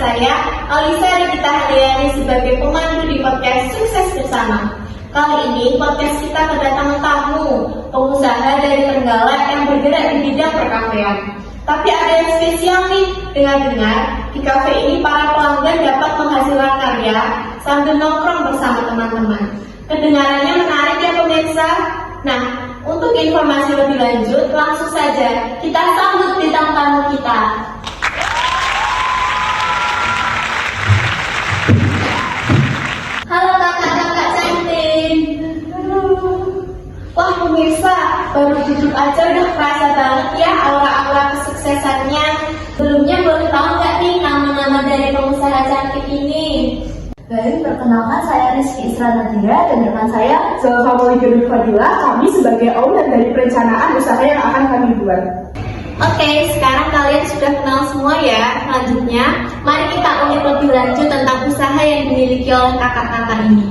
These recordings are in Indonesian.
saya, Alisa Rita Haryani sebagai pemandu di podcast Sukses Bersama. Kali ini podcast kita kedatangan tamu, pengusaha dari Trenggalek yang bergerak di bidang perkafean. Tapi ada yang spesial nih, dengar-dengar di kafe ini para pelanggan dapat menghasilkan karya sambil nongkrong bersama teman-teman. Kedengarannya menarik ya pemirsa? Nah, untuk informasi lebih lanjut, langsung saja kita sambut bintang tamu kita. Halo kakak-kakak cantik. Wah pemirsa, baru duduk aja udah kerasa banget ya aura-aura kesuksesannya. Sebelumnya boleh tahu nggak nih nama-nama dari pengusaha cantik ini? Baik, perkenalkan saya Rizky Isra Nadira dan rekan saya Zulfa Maulidul Fadila. Kami sebagai owner dari perencanaan usaha yang akan kami buat. Oke, sekarang kalian sudah kenal semua ya. Selanjutnya, mari kita ulik lebih lanjut tentang usaha yang dimiliki oleh kakak-kakak ini.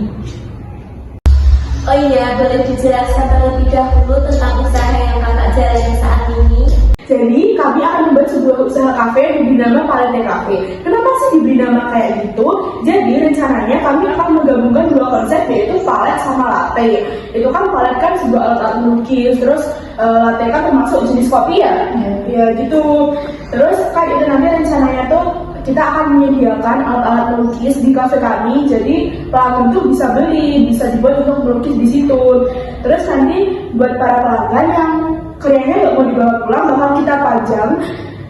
Oh iya, boleh dijelaskan terlebih dahulu tentang usaha yang kakak jalani saat ini? Jadi kami akan membuat sebuah usaha kafe yang diberi nama Palette Cafe. Kenapa sih diberi nama kayak gitu? Jadi rencananya kami akan menggabungkan dua konsep, yaitu palet sama latte. Itu kan palet kan sebuah alat melukis, terus latte kan termasuk jenis kopi ya. Ya gitu. Terus kan itu nanti rencananya tuh kita akan menyediakan alat-alat melukis di kafe kami. Jadi pelanggan tuh bisa beli, bisa dibuat untuk melukis di situ. Terus nanti buat para pelanggan yang karyanya nggak mau dibawa pulang bakal kita pajang,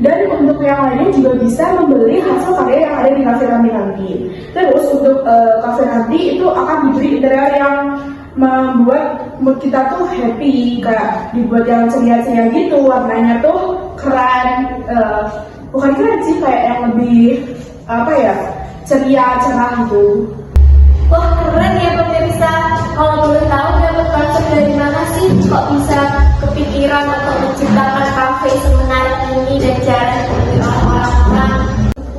dan untuk yang lainnya juga bisa membeli hasil karya yang ada di kafe kami nanti. Terus untuk kafe nanti itu akan diberi interior yang membuat mood kita tuh happy, kayak dibuat yang ceria-ceria gitu, warnanya tuh keren, bukan keren sih, kayak yang lebih apa ya, ceria, cerah gitu. Wah keren ya pemirsa. Kalau boleh tahu dapat konsep dari mana sih? Kok bisa kepikiran atau menciptakan kafe semenarik ini dan jarang diikuti orang-orang?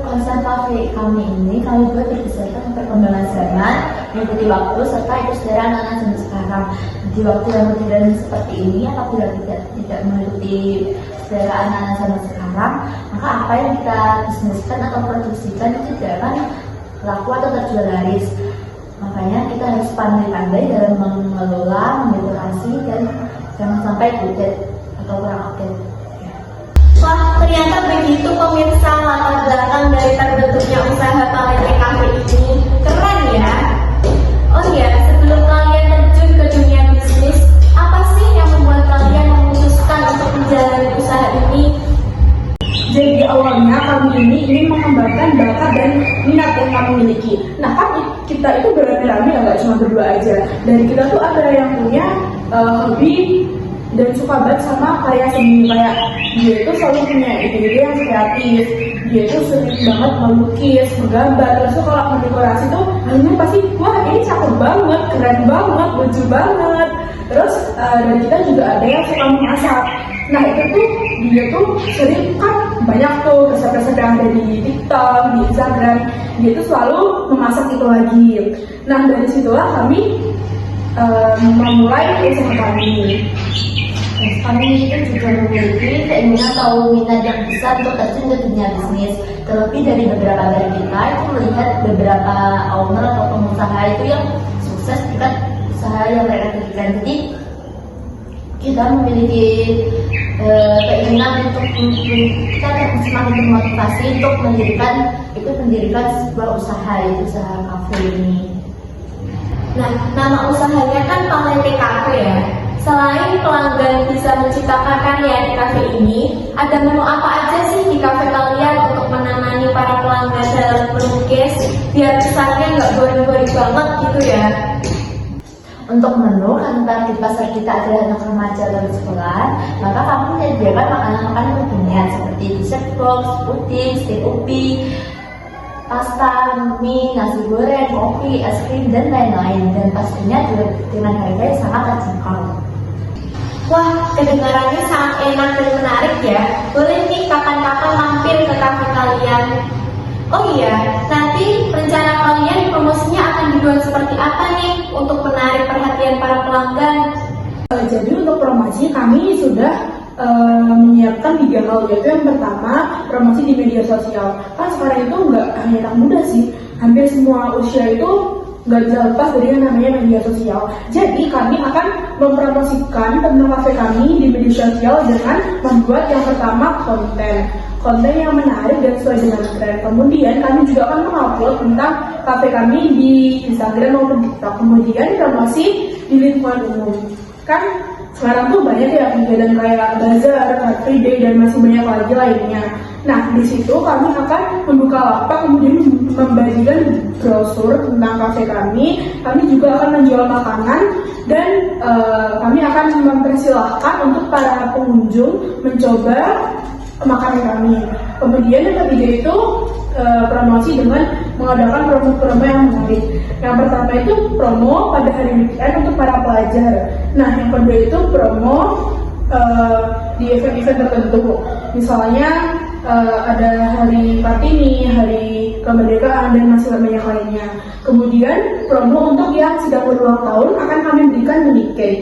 konsep kafe kami ini kami buat berdasarkan perkembangan zaman, mengikuti waktu serta ikut selera anak-anak zaman sekarang. Di waktu yang modern seperti ini, apabila tidak mengikuti selera anak-anak zaman sekarang, maka apa yang kita bisniskan atau produksikan itu tidak akan laku atau terjual laris. Makanya kita harus pandai-pandai dalam mengelola, mendekorasi, dan jangan sampai budget atau kurang update. Wah ternyata begitu pemirsa latar belakang dari terbentuknya usaha Palette Cafe ini. Keren ya. Oh iya, sebelum kalian terjun ke dunia bisnis, apa sih yang membuat kalian memutuskan untuk menjalani usaha ini? Jadi awalnya kami ini ingin mengembangkan bakat dan minat yang kami miliki. Nah kan kita itu beramai-ramai ya, nggak cuma berdua aja. Dari kita tuh ada yang punya hobi dan suka banget sama karya seni, kayak dia itu selalu punya ide-ide yang kreatif. Dia itu sering banget melukis, menggambar. Terus tuh kalau mendekorasi tuh hanya pasti wah ini cakep banget, keren banget, lucu banget. Terus dari kita juga ada yang suka memasak. Nah itu tuh dia tuh sering kan banyak tuh resep-resep yang ada di TikTok, di Instagram. Dia tuh selalu memasak itu lagi. Nah dari situlah kami memulai usaha kami. Kami itu juga memiliki keinginan atau minat yang besar untuk terjun ke dunia bisnis. Terlebih dari beberapa dari kita itu melihat beberapa owner atau pengusaha itu yang sukses dekat usaha yang mereka dirikan. Jadi kita memiliki keinginan untuk kita semakin termotivasi untuk mendirikan sebuah usaha, yaitu usaha kafe ini. Nah, nama usahanya kan Palette Cafe ya. Selain pelanggan bisa menciptakan karya di kafe ini, ada menu apa aja sih di kafe kalian untuk menemani para pelanggan dalam melukis biar kesannya nggak boring-boring banget gitu ya? Untuk menu, karena target pasar kita adalah anak remaja dan sekolah, maka kami menyediakan makanan-makanan kekinian seperti dessert box, puding, steak ubi, pasta, mie, nasi goreng, kopi, es krim, dan lain-lain. Dan pastinya juga dengan harga yang sangat terjangkau. Wah, kedengarannya sangat enak dan menarik ya. Boleh nih kapan-kapan mampir ke kafe kalian. Oh iya, nanti rencana kalian promosinya akan dibuat seperti apa nih untuk menarik perhatian para pelanggan? Jadi untuk promosi kami sudah menyiapkan 3 hal, yaitu yang pertama promosi di media sosial. Kan sekarang itu nggak hanya anak muda sih, hampir semua usia itu nggak bisa lepas dari yang namanya media sosial. Jadi kami akan mempromosikan tentang kafe kami di media sosial dengan membuat yang pertama konten yang menarik dan sesuai dengan tren. Kemudian kami juga akan mengupload tentang kafe kami di Instagram maupun TikTok. Kemudian promosi di lingkungan umum. Kan sekarang tuh banyak ya kegiatan kayak bazar, car free day, dan masih banyak lagi lainnya. Nah, di situ kami akan membuka lapak, kemudian membagikan brosur tentang kafe kami. Kami juga akan menjual makanan dan kami akan mempersilahkan untuk para pengunjung mencoba makanan kami. Kemudian yang ketiga itu promosi dengan mengadakan promo-promo yang menarik. Yang pertama itu promo pada hari weekend untuk para pelajar. Nah, yang kedua itu promo di event-event tertentu. Misalnya ada hari Kartini, hari kemerdekaan, dan masih banyak lainnya. Kemudian promo untuk yang sedang berulang tahun akan kami berikan mini cake.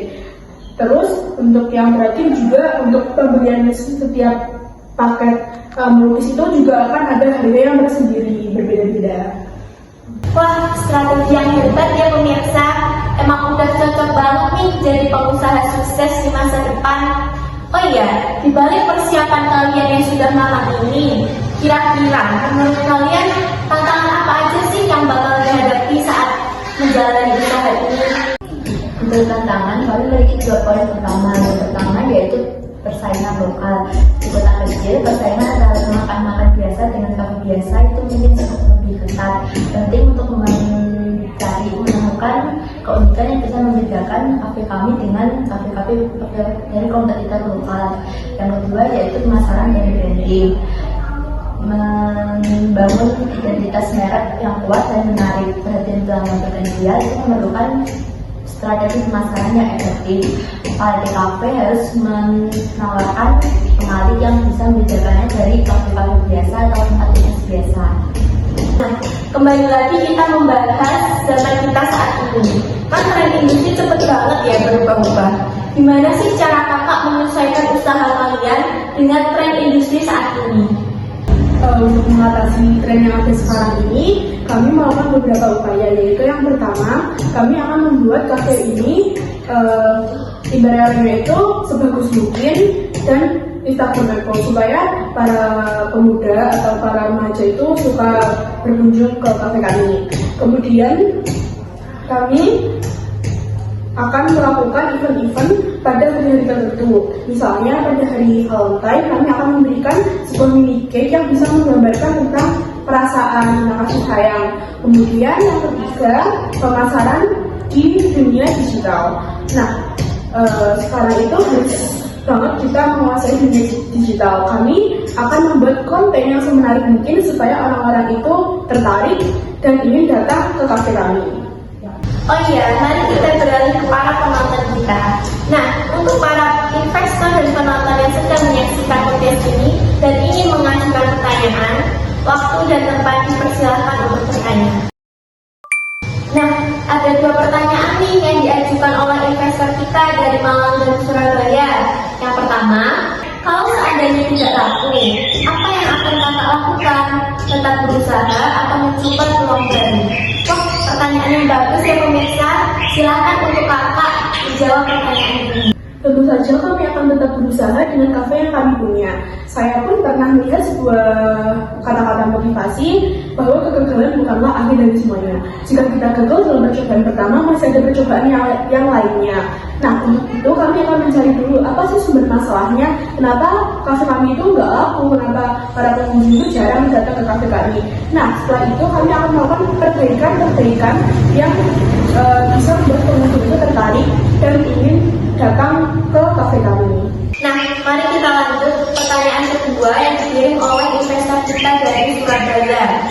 Terus untuk yang terakhir juga untuk pembelian setiap paket melukis itu juga akan ada harga yang tersendiri, berbeda-beda. Wah, strategi yang hebat ya pemirsa. Emang udah cocok banget nih jadi pengusaha sukses di masa depan. Oh iya, di balik persiapan kalian yang sudah matang ini, kira-kira menurut kalian tantangan apa aja sih yang bakal dihadapi saat menjalani usaha ini? Untuk tantangan, kami memiliki 2 poin utama. Yang pertama yaitu persaingan lokal. Di kota kecil, persaingan antara makan biasa dengan kafe biasa itu mungkin sangat lebih ketat. Penting untuk menemukan keunikan yang bisa membedakan kafe kami dengan kafe-kafe dari kompetitor lokal. Yang kedua yaitu pemasaran dan branding. Membangun identitas merek yang kuat dan menarik perhatian pelanggan potensial itu memerlukan strategi pemasaran yang efektif. Quality Cafe harus menawarkan pengalaman yang bisa membedakannya dari kafe-kafe biasa atau tempat biasa. Nah, kembali lagi kita membahas zaman kita saat ini. Kan tren industri cepet banget ya berubah-ubah. Gimana sih cara kakak menyesuaikan usaha kalian dengan tren industri saat ini? Untuk mengatasi tren yang ada sekarang ini, kami melakukan beberapa upaya, yaitu yang pertama, kami akan membuat kafe ini ibaratnya itu sebagus mungkin dan instagramable supaya para pemuda atau para remaja itu suka berkunjung ke kafe kami. Kemudian kami akan melakukan event-event pada hari-hari tertentu. Misalnya pada hari Valentine kami akan memberikan sebuah mini cake yang bisa menggambarkan tentang perasaan kasih sayang. Kemudian yang ketiga, pemasaran di dunia digital. Nah, sekarang itu harus banget kita menguasai dunia digital. Kami akan membuat konten yang semenarik mungkin supaya orang-orang itu tertarik dan ingin datang ke kafe kami. Oh iya, mari kita beralih ke para penonton kita. Nah, untuk para investor dan penonton yang sedang menyaksikan konten ini dan ingin mengajukan pertanyaan, waktu dan tempat dipersilahkan untuk bertanya. Nah, ada 2 pertanyaan nih yang diajukan oleh investor kita dari Malang dan Surabaya. Yang pertama, kalau seandainya tidak laku, apa yang akan kakak lakukan? Tetap berusaha atau mencoba peluang baru? Wah, pertanyaan yang bagus ya pemirsa. Silakan untuk kakak menjawab pertanyaan ini. Tentu saja kami akan tetap berusaha dengan kafe yang kami punya. Saya pun pernah melihat sebuah kata-kata motivasi bahwa kegagalan bukanlah akhir dari semuanya. Jika kita gagal dalam percobaan pertama, masih ada percobaan yang lainnya. Nah, untuk itu kami akan mencari dulu apa sih sumber masalahnya, kenapa kafe kami itu nggak laku, kenapa para pengunjung itu jarang datang ke kafe kami. Nah, setelah itu kami akan melakukan perbaikan yang bisa membuat pengunjung itu tertarik dan ingin datang ke kafe kami. Nah, mari kita lanjut pertanyaan kedua yang dikirim oleh investor kita dari Surabaya.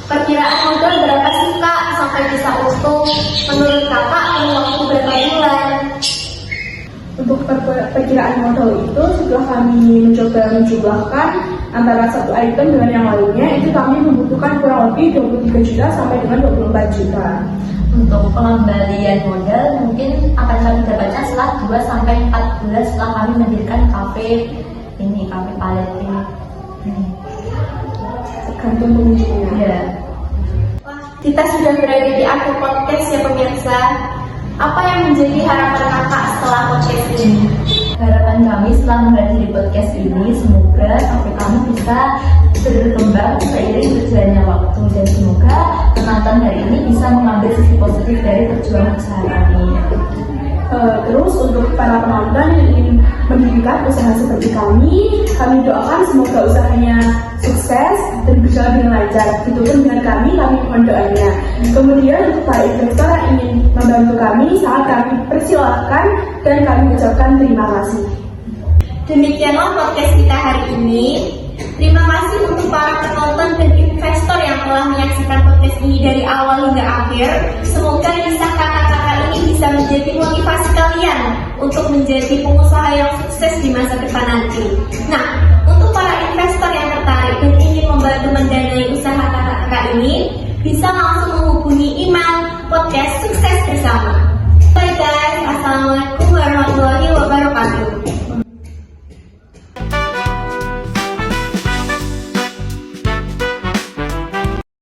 Perkiraan modal berapa sih kak sampai bisa untung? Menurut kakak perlu waktu berapa bulan? Untuk perkiraan modal itu setelah kami mencoba menjumlahkan antara satu item dengan yang lainnya, itu kami membutuhkan kurang lebih 23 juta sampai dengan 24 juta. Untuk pengembalian modal mungkin akan kami dapatkan setelah 2-4 bulan setelah kami mendirikan kafe ini, kafe palet ini. Tergantung pengunjungnya. Ya. Wah, kita sudah berada di akhir podcast ya pemirsa. Apa yang menjadi harapan kakak setelah podcast ini? Harapan kami setelah menghadiri podcast ini, semoga kafe kami bisa berkembang seiring berjalannya waktu, dan semoga penonton hari ini bisa mengambil sisi positif dari perjuangan usaha kami. Terus untuk para penonton yang ingin mendirikan usaha seperti kami doakan semoga usahanya sukses dan berjalan dengan lancar. Begitupun dengan kami mohon doanya. Kemudian untuk para investor yang ingin membantu kami, sangat kami persilahkan dan kami ucapkan terima kasih. Demikianlah podcast kita hari ini. Terima kasih untuk para penonton dan investor yang telah menyaksikan podcast ini dari awal hingga akhir. Semoga kisah kakak-kakak ini bisa menjadi motivasi kalian untuk menjadi pengusaha yang sukses di masa depan nanti. Nah, untuk para investor yang tertarik dan ingin membantu mendanai usaha kakak-kakak ini, bisa langsung menghubungi email podcast sukses bersama. Bye guys, assalamualaikum warahmatullahi wabarakatuh.